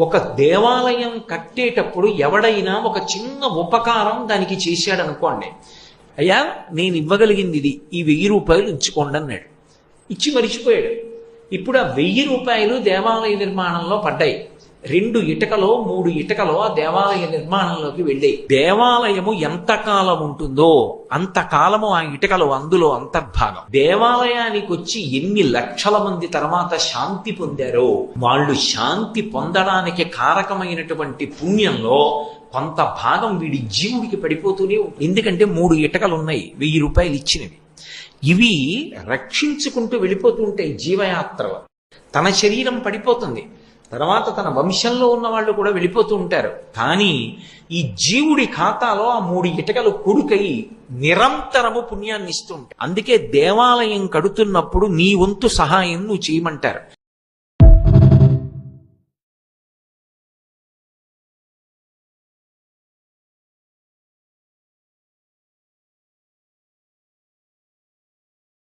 ఒక దేవాలయం కట్టేటప్పుడు ఎవడైనా ఒక చిన్న ఉపకారం దానికి చేశాడు అనుకోండి, అయ్యా నేను ఇవ్వగలిగింది ఇది, ఈ 1000 రూపాయలు ఉంచుకోండి అన్నాడు. ఇచ్చి మరిచిపోయాడు. ఇప్పుడు ఆ 1000 రూపాయలు దేవాలయ నిర్మాణంలో పడ్డాయి. 2 ఇటుకలో 3 ఇటుకలో ఆ దేవాలయ నిర్మాణంలోకి వెళ్ళాయి. దేవాలయము ఎంతకాలం ఉంటుందో అంతకాలము ఆ ఇటుకలు అందులో అంతర్భాగం. దేవాలయానికి వచ్చి ఎన్ని లక్షల మంది తర్వాత శాంతి పొందారో వాళ్ళు శాంతి పొందడానికి కారకమైనటువంటి పుణ్యంలో కొంత భాగం వీడి జీవుడికి పడిపోతూనే ఉంటుంది. ఎందుకంటే 3 ఇటుకలు ఉన్నాయి 1000 రూపాయలు ఇచ్చినవి. ఇవి రక్షించుకుంటూ వెళ్ళిపోతూ ఉంటాయి జీవయాత్రలో. తన శరీరం పడిపోతుంది, తర్వాత తన వంశంలో ఉన్న వాళ్ళు కూడా వెళ్ళిపోతూ ఉంటారు. కానీ ఈ జీవుడి ఖాతాలో ఆ 3 ఇటుకలు కొడుకై నిరంతరము పుణ్యాన్ని ఇస్తూ ఉంటాయి. అందుకే దేవాలయం కడుతున్నప్పుడు నీ వంతు సహాయం నువ్వు చేయమంటారు.